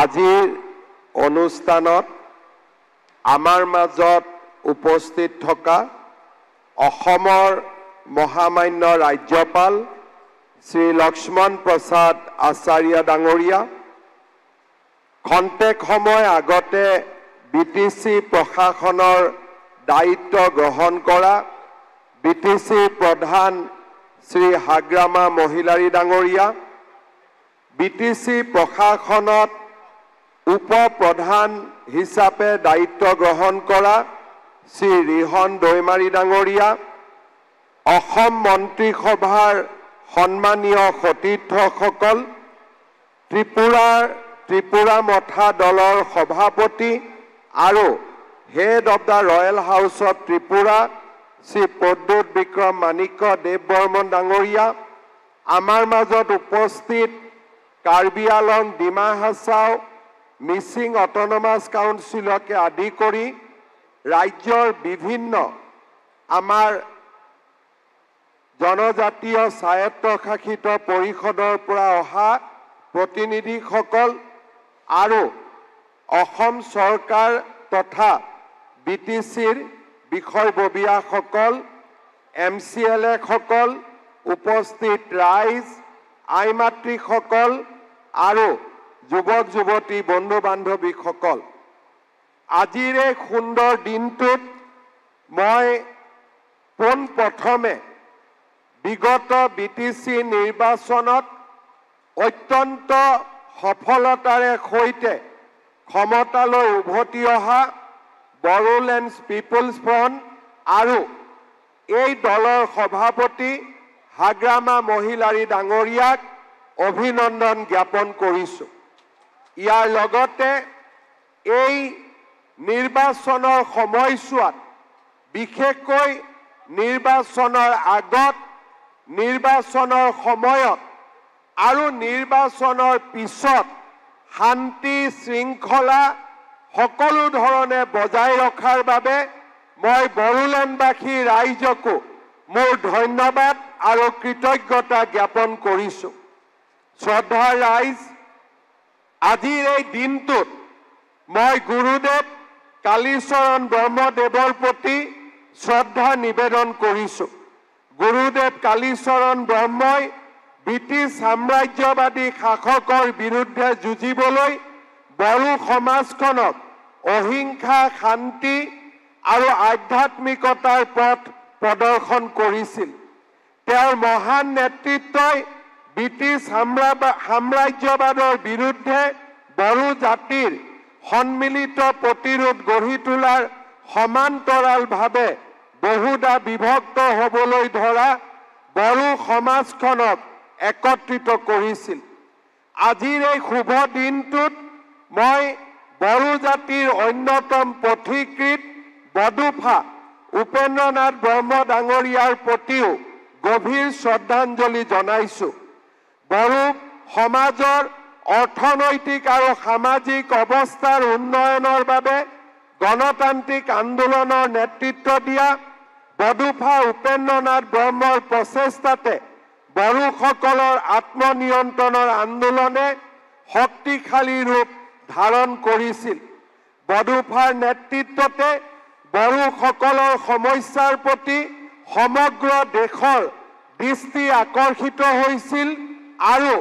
আজিৰ অনুষ্ঠানত আমাৰ মাজত উপস্থিত থকা অসমৰ মহামান্য ৰাজ্যপাল শ্ৰী লক্ষ্মণ প্ৰসাদ আচাৰ্য ডাঙৰীয়া, খন্তেক সময় আগতে বিটিচি প্ৰশাসনৰ দায়িত্ব গ্ৰহণ কৰা বিটিচি প্ৰধান শ্ৰী হাগ্ৰামা মহিলাৰী ডাঙৰীয়া, বিটিচি প্ৰশাসনত উপ-প্ৰধান হিচাপে দায়িত্ব গ্ৰহণ কৰা শ্ৰী ৰিহন দৈমাৰী ডাঙৰীয়া, অসম মন্ত্ৰীসভাৰ সন্মানীয় সতীৰ্থসকল, ত্ৰিপুৰা মথা দলৰ সভাপতি আৰু head of the royal house of Tripura Shri Pradyot Bikram Manikya Deb Barman ডাঙৰীয়া, আমাৰ মাজত উপস্থিত কাৰ্বি আলং, ডিমা হাছাও, মিচিং অট'নমাছ কাউন্সিলকে আদি কৰি ৰাজ্যৰ বিভিন্ন আমাৰ জনজাতীয় স্বায়ত্তশাসিত পৰিষদৰ পৰা অহা প্ৰতিনিধিসকল আৰু অসম চৰকাৰ তথা বিটিচিৰ বিষয়ববীয়াসকল, MCLA সকল, উপস্থিত ৰাইজ, আইমাতৃসকল আৰু যুৱক যুৱতী বন্ধু বান্ধৱীসকল, আজিৰ এই সুন্দৰ দিনটোত মই পোনপ্ৰথমে বিগত বিটিচি নিৰ্বাচনত অত্যন্ত সফলতাৰে সৈতে ক্ষমতালৈ উভতি অহা বড়োলেণ্ড পিপলছ ফ্ৰণ্ট আৰু এই দলৰ সভাপতি হাগ্ৰামা মহিলাৰী ডাঙৰীয়াক অভিনন্দন জ্ঞাপন কৰিছোঁ। ইয়াৰ লগতে এই নিৰ্বাচনৰ সময়ছোৱাত বিশেষকৈ নিৰ্বাচনৰ আগত, নিৰ্বাচনৰ সময়ত আৰু নিৰ্বাচনৰ পিছত শান্তি শৃংখলা সকলো ধৰণে বজাই ৰখাৰ বাবে মই বড়োলেণ্ডবাসী ৰাইজকো মোৰ ধন্যবাদ আৰু কৃতজ্ঞতা জ্ঞাপন কৰিছোঁ। শ্ৰদ্ধাৰ ৰাইজ, আজিৰ এই দিনটোত মই গুৰুদেৱ কালীচৰণ ব্ৰহ্মদেৱৰ প্ৰতি শ্ৰদ্ধা নিবেদন কৰিছোঁ। গুৰুদেৱ কালীচৰণ ব্ৰহ্মই ব্ৰিটিছ সাম্ৰাজ্যবাদী শাসকৰ বিৰুদ্ধে যুঁজিবলৈ বড়ো সমাজখনক অহিংসা, শান্তি আৰু আধ্যাত্মিকতাৰ পথ প্ৰদৰ্শন কৰিছিল। তেওঁৰ মহান নেতৃত্বই ব্ৰিটিছ সাম্ৰাজ্যবাদৰ বিৰুদ্ধে বড়ো জাতিৰ সন্মিলিত প্ৰতিৰোধ গঢ়ি তোলাৰ সমান্তৰালভাৱে বহুদা বিভক্ত হ'বলৈ ধৰা বড়ো সমাজখনক একত্ৰিত কৰিছিল। আজিৰ এই শুভ দিনটোত মই বড়ো জাতিৰ অন্যতম পথিকৃত বডোফা উপেন্দ্ৰনাথ ব্ৰহ্ম ডাঙৰীয়াৰ প্ৰতিও গভীৰ শ্ৰদ্ধাঞ্জলি জনাইছোঁ। বড়ো সমাজৰ অৰ্থনৈতিক আৰু সামাজিক অৱস্থাৰ উন্নয়নৰ বাবে গণতান্ত্ৰিক আন্দোলনৰ নেতৃত্ব দিয়া বডোফা উপেন্দ্ৰনাথ ব্ৰহ্মৰ প্ৰচেষ্টাতে বড়োসকলৰ আত্মনিয়ন্ত্ৰণৰ আন্দোলনে শক্তিশালী ৰূপ ধাৰণ কৰিছিল। বডোফাৰ নেতৃত্বতে বড়োসকলৰ সমস্যাৰ প্ৰতি সমগ্ৰ দেশৰ দৃষ্টি আকৰ্ষিত হৈছিল আৰু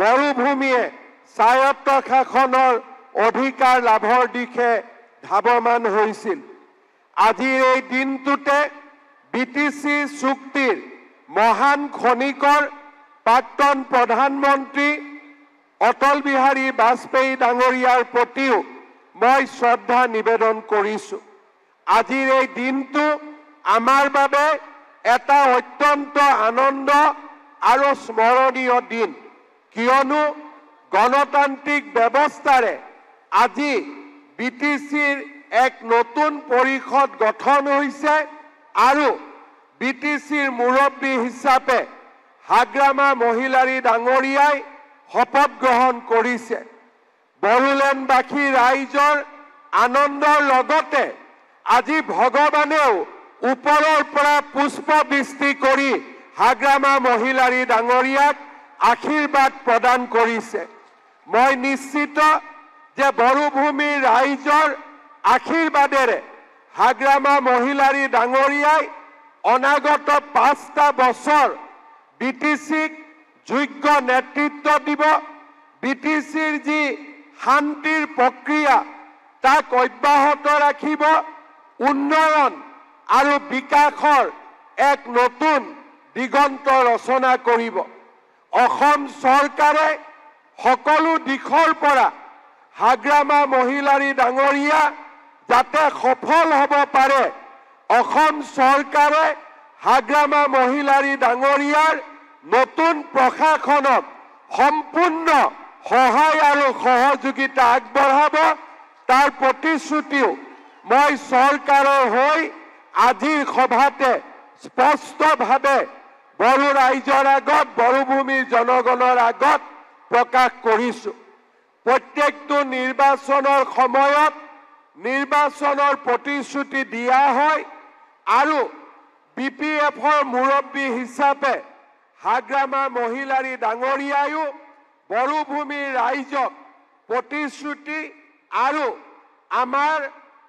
বড়ো ভূমিয়ে স্বায়ত্ত শাসনৰ অধিকাৰ লাভৰ দিশে ধাৱমান হৈছিল। আজিৰ এই দিনটোতে বিটিচি চুক্তিৰ মহান খনিকৰ প্ৰাক্তন প্ৰধানমন্ত্ৰী অটল বিহাৰী বাজপেয়ী ডাঙৰীয়াৰ প্ৰতিও মই শ্ৰদ্ধা নিবেদন কৰিছোঁ। আজিৰ এই দিনটো আমাৰ বাবে এটা অত্যন্ত আনন্দ আৰু স্মৰণীয় দিন, কিয়নো গণতান্ত্ৰিক ব্যৱস্থাৰে আজি বিটিচিৰ এক নতুন পৰিষদ গঠন হৈছে আৰু বিটিচিৰ মুৰব্বী হিচাপে হাগ্ৰামা মহিলাৰী ডাঙৰীয়াই শপত গ্ৰহণ কৰিছে। বড়োলেণ্ডবাসী ৰাইজৰ আনন্দৰ লগতে আজি ভগৱানেও ওপৰৰ পৰা পুষ্পবৃষ্টি কৰি হাগ্ৰামা মহিলাৰী ডাঙৰীয়াক আশীৰ্বাদ প্ৰদান কৰিছে। মই নিশ্চিত যে বড়ভূমিৰ ৰাইজৰ আশীৰ্বাদেৰে হাগ্ৰামা মহিলাৰী ডাঙৰীয়াই অনাগত 5টা বছৰ বিটিচিক যোগ্য নেতৃত্ব দিব বিটিচিৰ যি শান্তিৰ প্ৰক্ৰিয়া তাক অব্যাহত ৰাখিব উন্নয়ন আৰু বিকাশৰ এক নতুন দিগন্ত ৰচনা কৰিব অসম চৰকাৰে সকলো দিশৰ পৰা হাগ্ৰামা মহিলাৰী ডাঙৰীয়া যাতে সফল হ'ব পাৰে অসম চৰকাৰে হাগ্ৰামা মহিলাৰী ডাঙৰীয়াৰ নতুন প্ৰশাসনক সম্পূৰ্ণ সহায় আৰু সহযোগিতা আগবঢ়াব তাৰ প্ৰতিশ্ৰুতিও মই চৰকাৰৰ হৈ আজিৰ সভাতে স্পষ্টভাৱে বড়ো ৰাইজৰ আগত বড়োভূমিৰ জনগণৰ আগত প্ৰকাশ কৰিছো প্ৰত্যেকটো নিৰ্বাচনৰ সময়ত নিৰ্বাচনৰ প্ৰতিশ্ৰুতি দিয়া হয় আৰু বিপিএফৰ মুৰব্বী হিচাপে হাগ্ৰামা মহিলাৰী ডাঙৰীয়ায়ো বড়োভূমিৰ ৰাইজক প্ৰতিশ্ৰুতি আৰু আমাৰ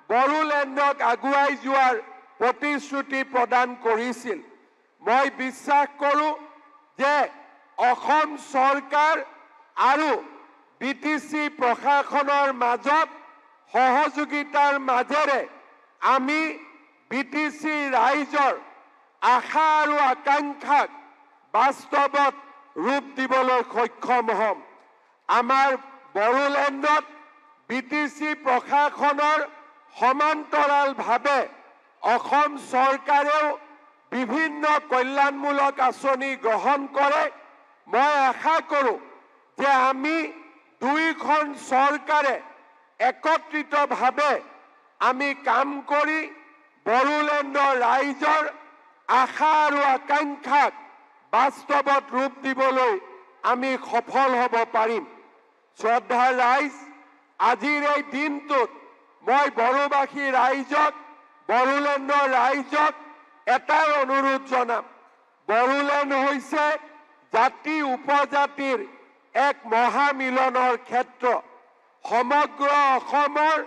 বড়োলেণ্ডক আগুৱাই যোৱাৰ প্ৰতিশ্ৰুতি প্ৰদান কৰিছিল মই বিশ্বাস কৰোঁ যে অসম চৰকাৰ আৰু বিটিচি প্ৰশাসনৰ মাজত সহযোগিতাৰ মাজেৰে আমি বিটিচি ৰাইজৰ আশা আৰু আকাংক্ষাক বাস্তৱত ৰূপ দিবলৈ সক্ষম হ'ম আমাৰ বড়োলেণ্ডত বিটিচি প্ৰশাসনৰ সমান্তৰালভাৱে অসম চৰকাৰেও বিভিন্ন কল্যাণমূলক আঁচনি গ্ৰহণ কৰে মই আশা কৰোঁ যে আমি দুইখন চৰকাৰে একত্ৰিতভাৱে আমি কাম কৰি বড়োলেণ্ডৰ ৰাইজৰ আশা আৰু আকাংক্ষাক বাস্তৱত ৰূপ দিবলৈ আমি সফল হ'ব পাৰিম শ্ৰদ্ধাৰ ৰাইজ আজিৰ এই দিনটোত মই বড়োবাসী ৰাইজক বড়োলেণ্ডৰ ৰাইজক এটাই অনুৰোধ জনাম বড়োলেণ্ড হৈছে জাতি উপজাতিৰ এক মহামিলনৰ ক্ষেত্ৰ সমগ্ৰ অসমৰ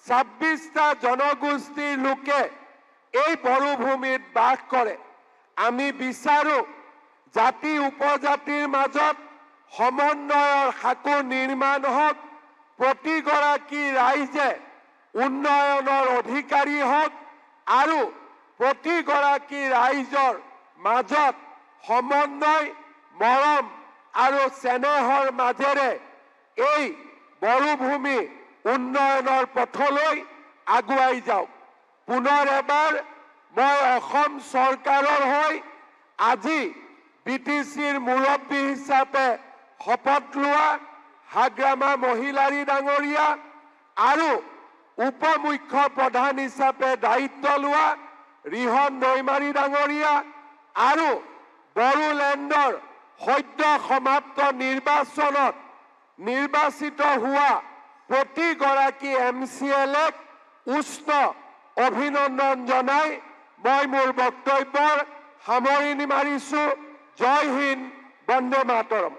26টা জনগোষ্ঠীৰ লোকে এই বড়োভূমিত বাস কৰে আমি বিচাৰো জাতি উপজাতিৰ মাজত সমন্বয়ৰ সাঁকো নিৰ্মাণ হওক প্ৰতিগৰাকী ৰাইজে উন্নয়নৰ অধিকাৰী হওক আৰু প্ৰতিগৰাকী ৰাইজৰ মাজত সমন্বয় মৰম আৰু স্নেহৰ মাজেৰে এই বড়োভূমি উন্নয়নৰ পথলৈ আগুৱাই যাওক পুনৰ এবাৰ মই অসম চৰকাৰৰ হৈ আজি বিটিচিৰ মুৰব্বী হিচাপে শপত লোৱা হাগ্ৰামা মহিলাৰী ডাঙৰীয়া আৰু উপমুখ্য প্ৰধান হিচাপে দায়িত্ব লোৱা ৰিহন দৈমাৰী ডাঙৰীয়া আৰু বড়োলেণ্ডৰ সদ্য সমাপ্ত নিৰ্বাচনত নিৰ্বাচিত হোৱা প্ৰতিগৰাকী MCLক উষ্ণ অভিনন্দন জনাই মই মোৰ বক্তব্যৰ সামৰণি মাৰিছো জয় হিন্দ বন্দে মাতৰম